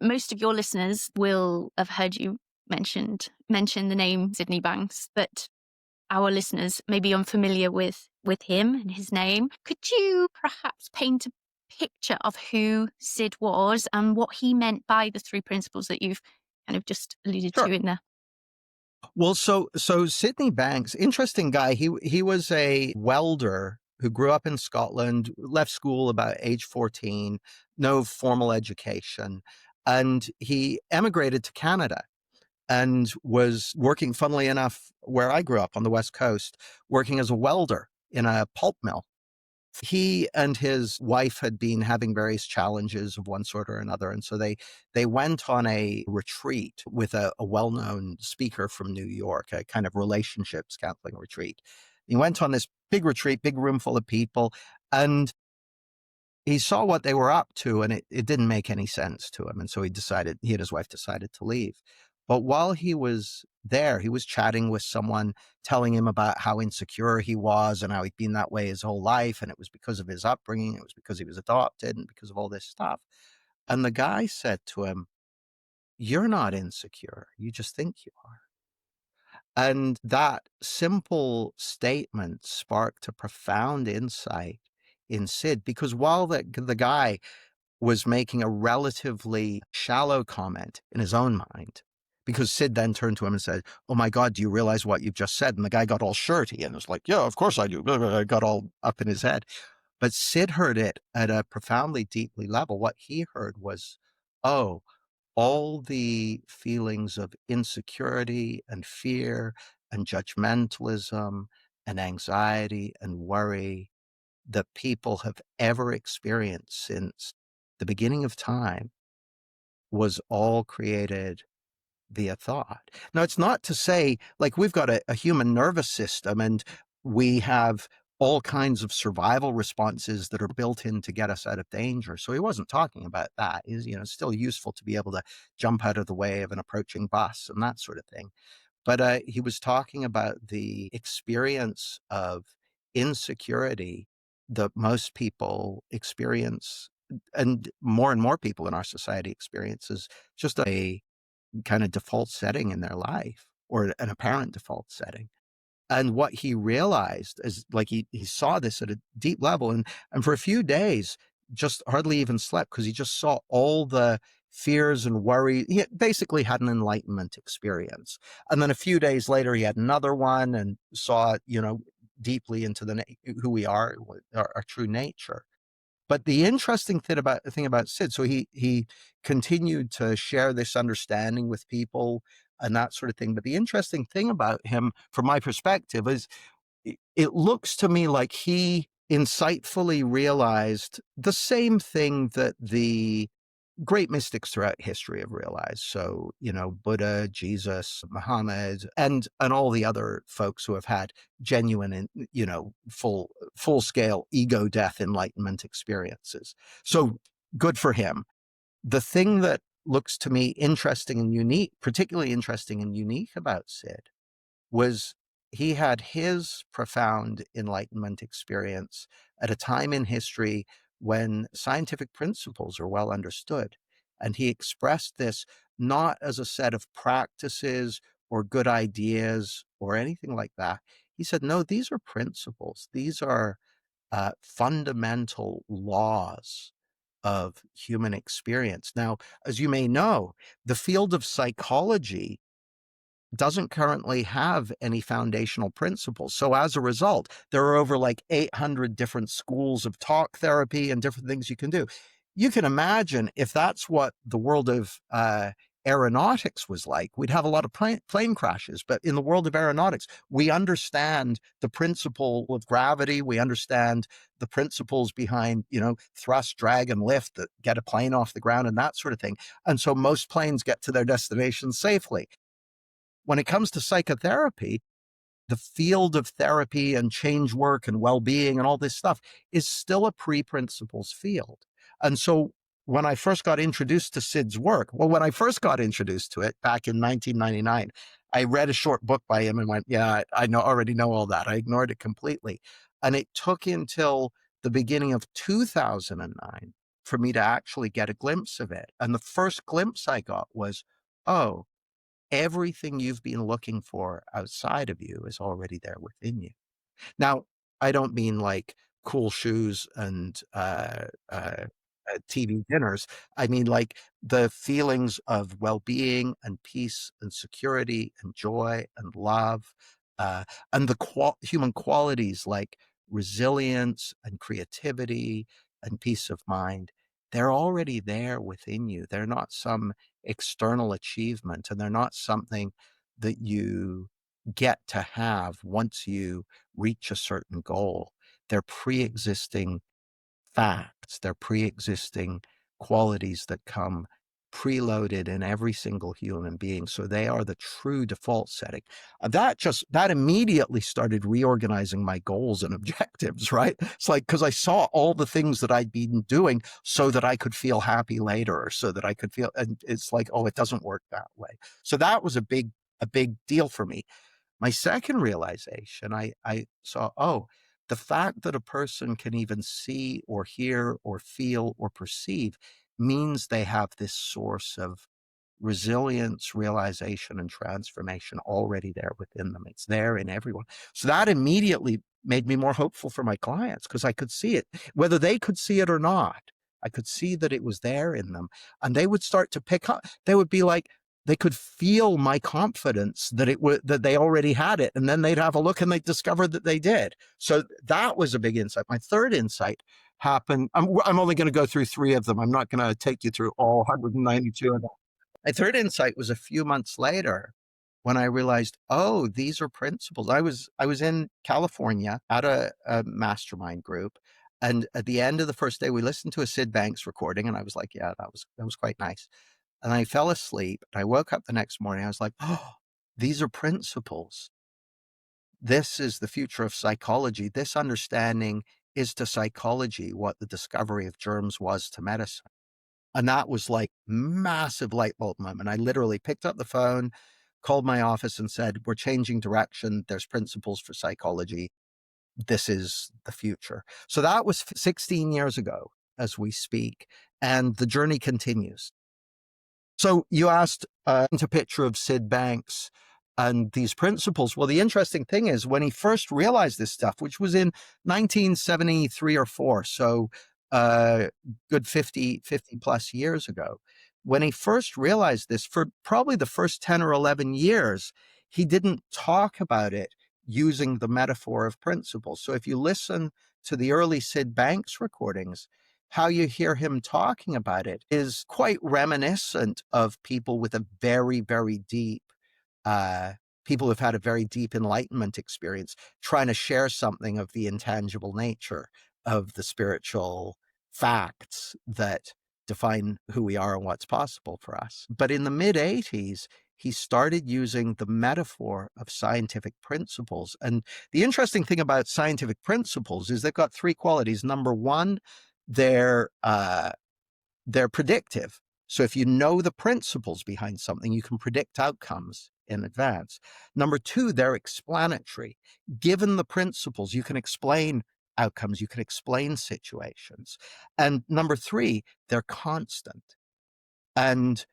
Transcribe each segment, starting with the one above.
most of your listeners will have heard you mention the name Sydney Banks, but our listeners may be unfamiliar with him and his name. Could you perhaps paint a picture of who Sid was and what he meant by the three principles that you've kind of just alluded to Sure. in there? Well, so Sydney Banks, interesting guy. He was a welder who grew up in Scotland, left school about age 14, no formal education, and he emigrated to Canada and was working, funnily enough, where I grew up on the West Coast, working as a welder in a pulp mill. He and his wife had been having various challenges of one sort or another, and so they went on a retreat with a well-known speaker from New York, a kind of relationships counseling retreat. He went on this big retreat, big room full of people, and he saw what they were up to, and it didn't make any sense to him. And so he and his wife decided to leave. But while he was there, he was chatting with someone, telling him about how insecure he was and how he'd been that way his whole life. And it was because of his upbringing. It was because he was adopted and because of all this stuff. And the guy said to him, "You're not insecure. You just think you are." And that simple statement sparked a profound insight in Sid, because while the guy was making a relatively shallow comment in his own mind, because Sid then turned to him and said, "Oh my God, do you realize what you've just said?" And the guy got all shirty and was like, "Yeah, of course I do." Got all up in his head. But Sid heard it at a profoundly, deeply level. What he heard was, oh, all the feelings of insecurity and fear and judgmentalism and anxiety and worry that people have ever experienced since the beginning of time was all created via thought. Now, it's not to say, like, we've got a human nervous system and we have all kinds of survival responses that are built in to get us out of danger. So he wasn't talking about that. It's still useful to be able to jump out of the way of an approaching bus and that sort of thing. But he was talking about the experience of insecurity that most people experience, and more people in our society experiences, just a kind of default setting in their life, or an apparent default setting. And what he realized is, like, he saw this at a deep level, and for a few days just hardly even slept, because he just saw all the fears and worry. He basically had an enlightenment experience. And then a few days later, he had another one and saw, deeply into who we are, our true nature. But the interesting thing about Sid, so he continued to share this understanding with people and that sort of thing. But the interesting thing about him, from my perspective, is it looks to me like he insightfully realized the same thing that the great mystics throughout history have realized. So, Buddha, Jesus, Muhammad, and all the other folks who have had genuine and, full scale ego death enlightenment experiences. So good for him. The thing that looks to me interesting and unique, particularly interesting and unique about Sid, was he had his profound enlightenment experience at a time in history when scientific principles are well understood. And he expressed this not as a set of practices or good ideas or anything like that. He said, no, these are principles. These are fundamental laws of human experience. Now, as you may know, the field of psychology doesn't currently have any foundational principles. So as a result, there are over like 800 different schools of talk therapy and different things you can do. You can imagine if that's what the world of aeronautics was like, we'd have a lot of plane crashes. But in the world of aeronautics, we understand the principle of gravity. We understand the principles behind, thrust, drag, and lift that get a plane off the ground and that sort of thing. And so most planes get to their destination safely. When it comes to psychotherapy, the field of therapy and change work and well-being and all this stuff is still a pre-principles field. And so when I first got introduced to Sid's work, when I first got introduced to it back in 1999, I read a short book by him and went, yeah, already know all that. I ignored it completely. And it took until the beginning of 2009 for me to actually get a glimpse of it. And the first glimpse I got was, oh, everything you've been looking for outside of you is already there within you. Now, I don't mean like cool shoes and TV dinners. I mean like the feelings of well-being and peace and security and joy and love, uh, and the human qualities like resilience and creativity and peace of mind. They're already there within you. They're not some external achievement, and they're not something that you get to have once you reach a certain goal. They're pre-existing facts, they're pre-existing qualities that come preloaded in every single human being. So they are the true default setting. That immediately started reorganizing my goals and objectives, right? It's like, because I saw all the things that I'd been doing so that I could feel happy later, or so that I could feel, and it's like, oh, it doesn't work that way. So that was a big deal for me. My second realization, I saw, oh, the fact that a person can even see or hear or feel or perceive means they have this source of resilience, realization, and transformation already there within them. It's there in everyone. So that immediately made me more hopeful for my clients, because I could see it, whether they could see it or not. I could see that it was there in them, and they would start to pick up. They would be like, they could feel my confidence that that they already had it, and then they'd have a look and they'd discover that they did. So that was a big insight. My third insight happened. I'm only going to go through three of them. I'm not going to take you through all 192 of them. My third insight was a few months later, when I realized, oh, these are principles. I was in California at a mastermind group, and at the end of the first day, we listened to a Sid Banks recording, and I was like, yeah, that was quite nice. And I fell asleep. I woke up the next morning. I was like, oh, these are principles. This is the future of psychology. This understanding is to psychology what the discovery of germs was to medicine. And that was like massive light bulb moment. I literally picked up the phone, called my office and said, we're changing direction. There's principles for psychology. This is the future. So that was 16 years ago as we speak. And the journey continues. So you asked a picture of Sid Banks and these principles. Well, the interesting thing is, when he first realized this stuff, which was in 1973 or 4, so good 50 plus years ago, when he first realized this, for probably the first 10 or 11 years, he didn't talk about it using the metaphor of principles. So if you listen to the early Sid Banks recordings, how you hear him talking about it is quite reminiscent of people with a very, very deep, people who've had a very deep enlightenment experience, trying to share something of the intangible nature of the spiritual facts that define who we are and what's possible for us. But in the mid 80s, he started using the metaphor of scientific principles. And the interesting thing about scientific principles is they've got three qualities. Number one, they're predictive. So if you know the principles behind something, you can predict outcomes in advance. Number two, they're explanatory. Given the principles, you can explain outcomes, you can explain situations. And number three, they're constant. And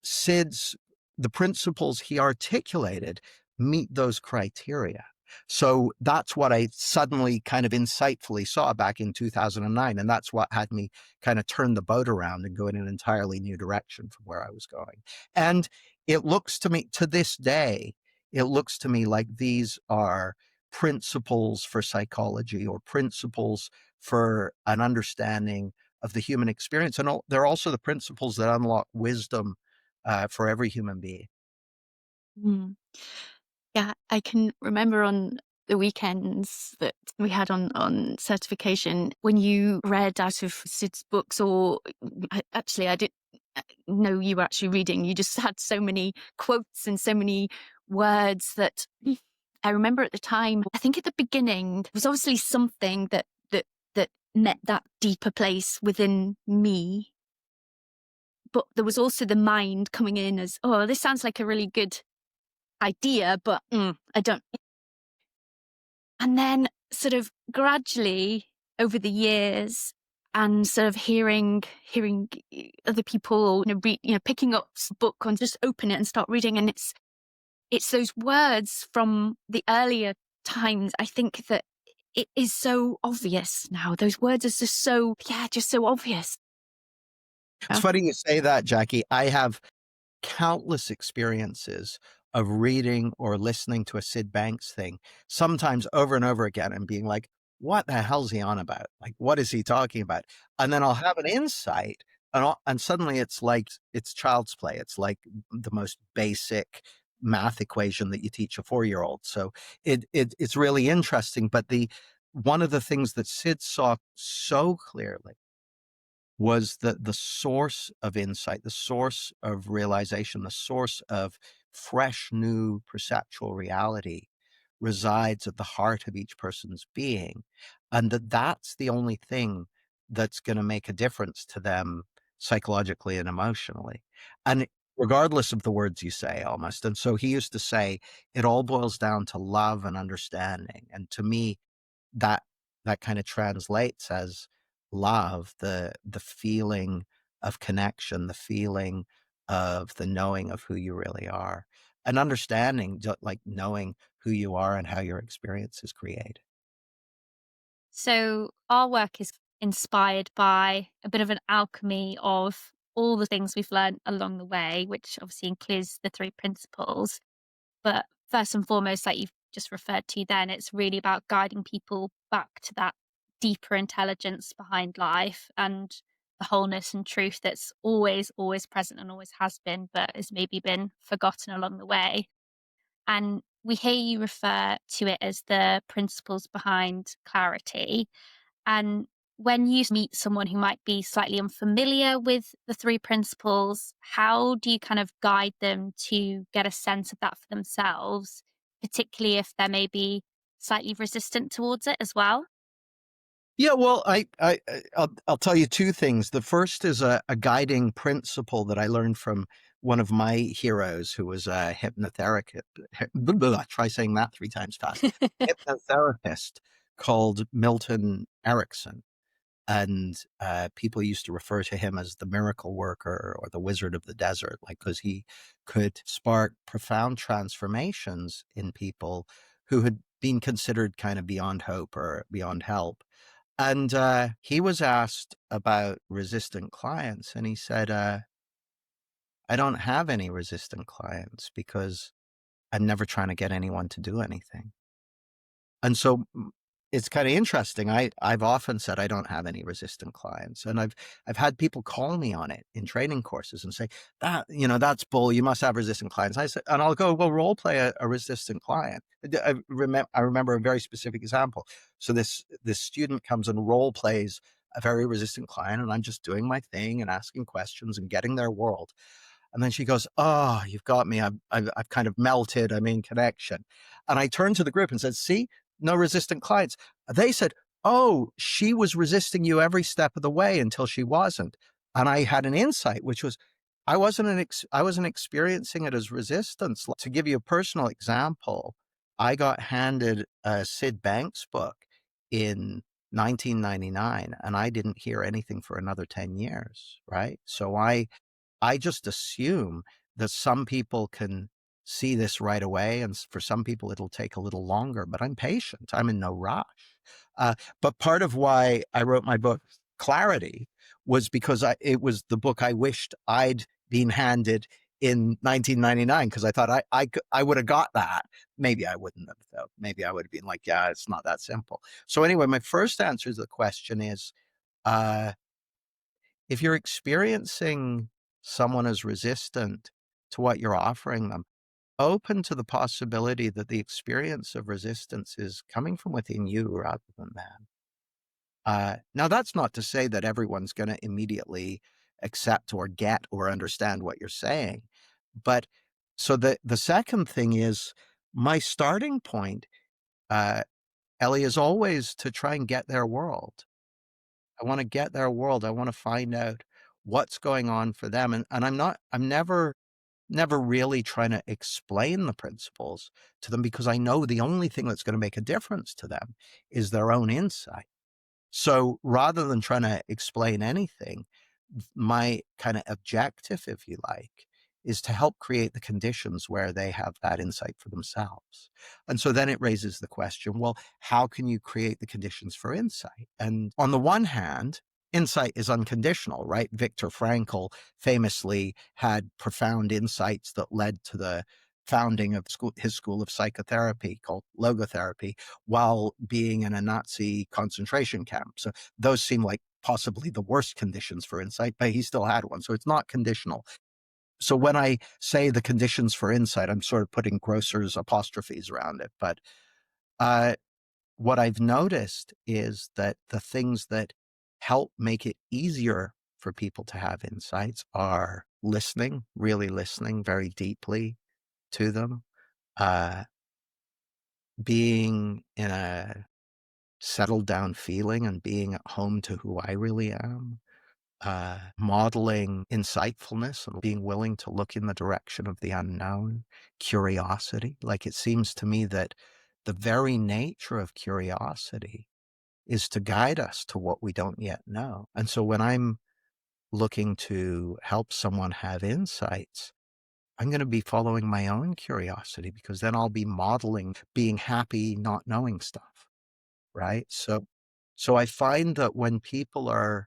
Sid's, the principles he articulated meet those criteria. So that's what I suddenly kind of insightfully saw back in 2009. And that's what had me kind of turn the boat around and go in an entirely new direction from where I was going. And it looks to me, to this day, it looks to me like these are principles for psychology, or principles for an understanding of the human experience. And they're also the principles that unlock wisdom for every human being. Mm. Yeah, I can remember on the weekends that we had on certification, when you read out of Sid's books, or actually, I didn't know you were actually reading. You just had so many quotes and so many words that I remember at the time. I think at the beginning, there was obviously something that met that deeper place within me. But there was also the mind coming in as, oh, this sounds like a really good idea, but I don't. And then sort of gradually over the years, and sort of hearing other people, picking up a book and just open it and start reading. And it's those words from the earlier times. I think that it is so obvious now. Those words are just so, yeah, just so obvious. It's Oh. funny you say that, Jackie. I have countless experiences of reading or listening to a Sid Banks thing, sometimes over and over again, and being like, what the hell's he on about? Like, what is he talking about? And then I'll have an insight, and suddenly it's like it's child's play. It's like the most basic math equation that you teach a 4-year-old. So it's really interesting. But the one of the things that Sid saw so clearly was that the source of insight, the source of realization, the source of fresh, new perceptual reality resides at the heart of each person's being. And that's the only thing that's going to make a difference to them psychologically and emotionally. And regardless of the words you say, almost. And so he used to say, it all boils down to love and understanding. And to me, that that kind of translates as love, the feeling of connection, the feeling of the knowing of who you really are, and understanding, like knowing who you are and how your experience is created. So our work is inspired by a bit of an alchemy of all the things we've learned along the way, which obviously includes the three principles. But first and foremost, like you've just referred to then, it's really about guiding people back to that deeper intelligence behind life and the wholeness and truth that's always, always present and always has been, but has maybe been forgotten along the way. And we hear you refer to it as the principles behind clarity. And when you meet someone who might be slightly unfamiliar with the three principles, how do you kind of guide them to get a sense of that for themselves, particularly if they're maybe slightly resistant towards it as well? Yeah, well, I'll tell you two things. The first is a guiding principle that I learned from one of my heroes, who was a hypnotherapist. Try saying that 3 times fast. Hypnotherapist called Milton Erickson. And people used to refer to him as the miracle worker or the wizard of the desert, like, because he could spark profound transformations in people who had been considered kind of beyond hope or beyond help. And he was asked about resistant clients, and he said, I don't have any resistant clients because I'm never trying to get anyone to do anything. And so it's kind of interesting. I've often said I don't have any resistant clients, and I've had people call me on it in training courses and say that that's bull. You must have resistant clients. I said, and I'll go, well, role play a resistant client. I remember a very specific example. So this student comes and role plays a very resistant client, and I'm just doing my thing and asking questions and getting their world. And then she goes, "Oh, you've got me. I've kind of melted. I'm in connection." And I turned to the group and said, "See, no resistant clients." They said, "Oh, she was resisting you every step of the way until she wasn't." And I had an insight, which was I wasn't experiencing it as resistance. To give you a personal example, I got handed a Sid Banks book in 1999, and I didn't hear anything for another 10 years, right? So I just assume that some people can see this right away, and for some people it'll take a little longer, but I'm patient. I'm in no rush. But part of why I wrote my book, Clarity, was because it was the book I wished I'd been handed in 1999, because I thought I would have got that. Maybe I wouldn't have, though. Maybe I would have been like, yeah, it's not that simple. So anyway, my first answer to the question is, uh, if you're experiencing someone as resistant to what you're offering them, open to the possibility that the experience of resistance is coming from within you rather than them. Now, that's not to say that everyone's going to immediately accept or get or understand what you're saying. But so the second thing is, my starting point, uh, Ellie, is always to try and get their world. I wanna get their world. I wanna find out what's going on for them, and I'm never really trying to explain the principles to them, because I know the only thing that's gonna make a difference to them is their own insight. So rather than trying to explain anything, my kind of objective, if you like, is to help create the conditions where they have that insight for themselves. And so then it raises the question, well, how can you create the conditions for insight? And on the one hand, insight is unconditional, right? Viktor Frankl famously had profound insights that led to the founding of his school of psychotherapy called logotherapy while being in a Nazi concentration camp. So those seem like possibly the worst conditions for insight, but he still had one. So it's not conditional. So when I say the conditions for insight, I'm sort of putting grocers apostrophes around it. But uh, what I've noticed is that the things that help make it easier for people to have insights are listening, really listening very deeply to them, uh, being in a settled down feeling and being at home to who I really am, modeling insightfulness and being willing to look in the direction of the unknown, curiosity. Like it seems to me that the very nature of curiosity is to guide us to what we don't yet know. And so when I'm looking to help someone have insights, I'm going to be following my own curiosity because then I'll be modeling being happy not knowing stuff, right? So I find that when people are,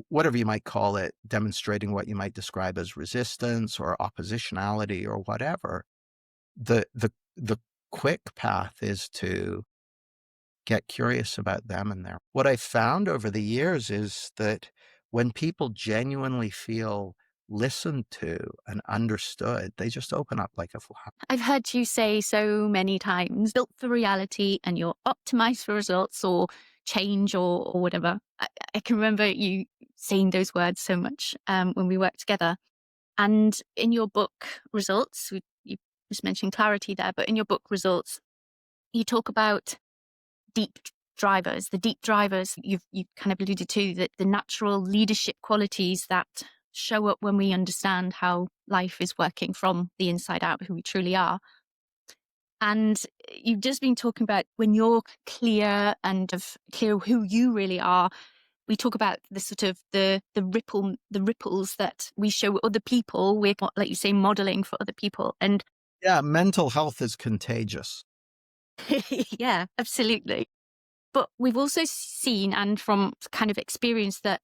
whatever you might call it, demonstrating what you might describe as resistance or oppositionality or whatever, the quick path is to get curious about them and their what I found over the years is that when people genuinely feel listened to and understood, they just open up like a flower. I've heard you say so many times, built for reality and you're optimized for results or change or whatever. I can remember you saying those words so much when we worked together. And in your book, Results, you just mentioned clarity there, but in your book, Results, you talk about deep the deep drivers you've kind of alluded to, that the natural leadership qualities that show up when we understand how life is working from the inside out, who we truly are. And you've just been talking about when you're clear and of clear who you really are. We talk about the sort of the ripples that we show other people. We're, like you say, modeling for other people. And Yeah, mental health is contagious. yeah, absolutely. But we've also seen, and from kind of experience, that,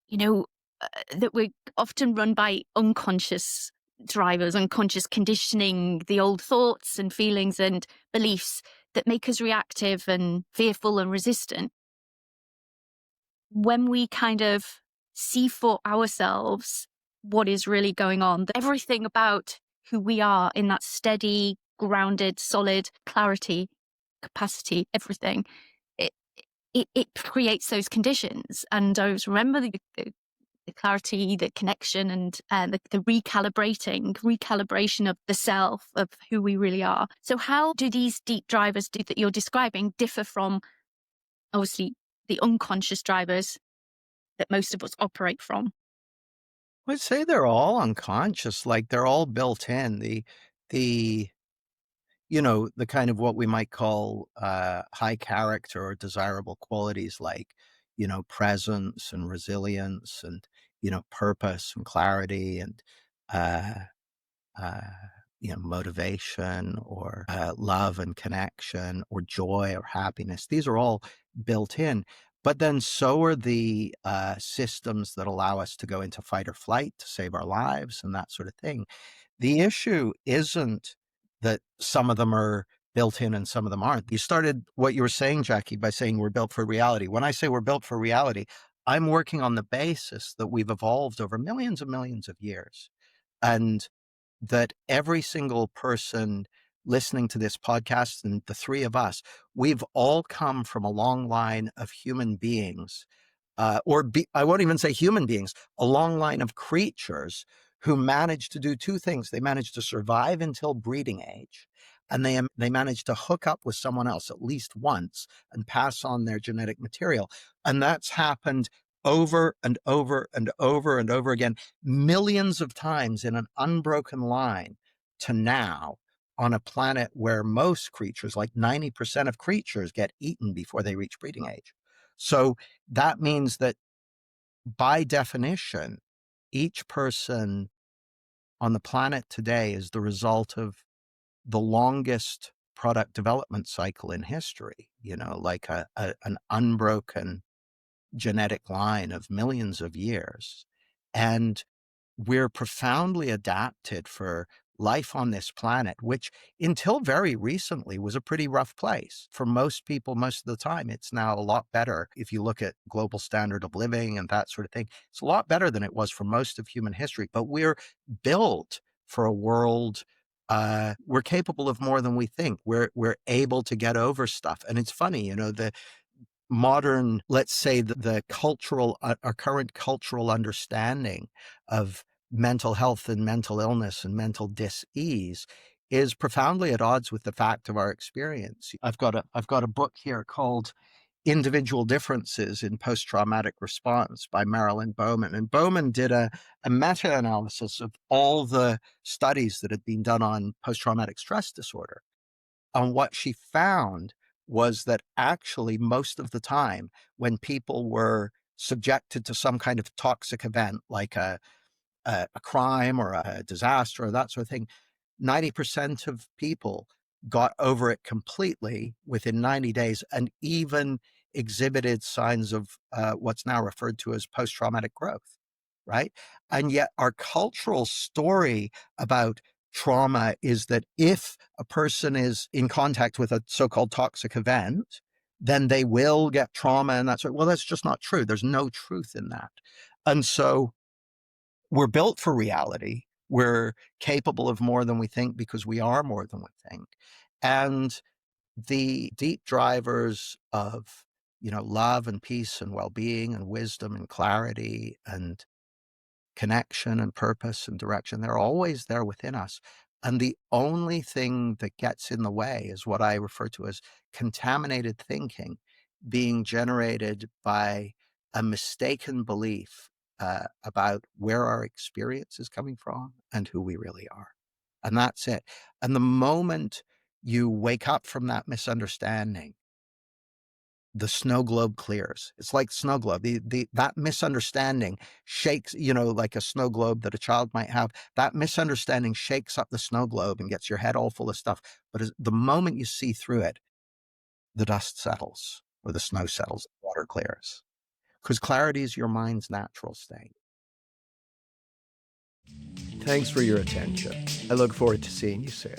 you know, that we're often run by unconscious drivers, unconscious conditioning, the old thoughts and feelings and beliefs that make us reactive and fearful and resistant. When we kind of see for ourselves what is really going on, everything about who we are in that steady, grounded, solid clarity, capacity, everything, it it creates those conditions. And I always remember the clarity, the connection, and the recalibration of the self, of who we really are. So how do these deep drivers that you're describing differ from, obviously, the unconscious drivers that most of us operate from? I'd say they're all unconscious, like they're all built in. The the kind of what we might call high character or desirable qualities like, presence and resilience and, purpose and clarity and, uh, uh, motivation or love and connection or joy or happiness. These are all built in. But then so are the systems that allow us to go into fight or flight to save our lives and that sort of thing. The issue isn't that some of them are built in and some of them aren't. You started what you were saying, Jackie, by saying we're built for reality. When I say we're built for reality, I'm working on the basis that we've evolved over millions and millions of years. And that every single person listening to this podcast and the three of us, we've all come from a long line of human beings I won't even say human beings, a long line of creatures who managed to do two things. They managed to survive until breeding age, and they managed to hook up with someone else at least once and pass on their genetic material. And that's happened over and over and over and over again, millions of times in an unbroken line to now, on a planet where most creatures, like 90% of creatures, get eaten before they reach breeding age. So that means that by definition, each person on the planet today is the result of the longest product development cycle in history, like an unbroken genetic line of millions of years. And we're profoundly adapted for life on this planet, which until very recently was a pretty rough place. For most people, most of the time, it's now a lot better. If you look at global standard of living and that sort of thing, it's a lot better than it was for most of human history. But we're built for a world. We're capable of more than we think. We're able to get over stuff. And it's funny, the modern, let's say, the cultural, our current cultural understanding of mental health and mental illness and mental dis-ease is profoundly at odds with the fact of our experience. I've got a book here called Individual Differences in Post-Traumatic Response by Marilyn Bowman. And Bowman did a meta-analysis of all the studies that had been done on post-traumatic stress disorder. And what she found was that actually most of the time when people were subjected to some kind of toxic event like a crime or a disaster or that sort of thing, 90% of people got over it completely within 90 days and even exhibited signs of what's now referred to as post-traumatic growth, right? And yet our cultural story about trauma is that if a person is in contact with a so-called toxic event, then they will get trauma and that's right. Well, that's just not true. There's no truth in that. And so we're built for reality. We're capable of more than we think because we are more than we think. And the deep drivers of, love and peace and well-being and wisdom and clarity and connection and purpose and direction, they're always there within us. And the only thing that gets in the way is what I refer to as contaminated thinking being generated by a mistaken belief about where our experience is coming from and who we really are. And that's it. And the moment you wake up from that misunderstanding, the snow globe clears. It's like snow globe. That misunderstanding shakes, like a snow globe that a child might have. That misunderstanding shakes up the snow globe and gets your head all full of stuff. But the moment you see through it, the dust settles or the snow settles, the water clears. Because clarity is your mind's natural state. Thanks for your attention. I look forward to seeing you soon.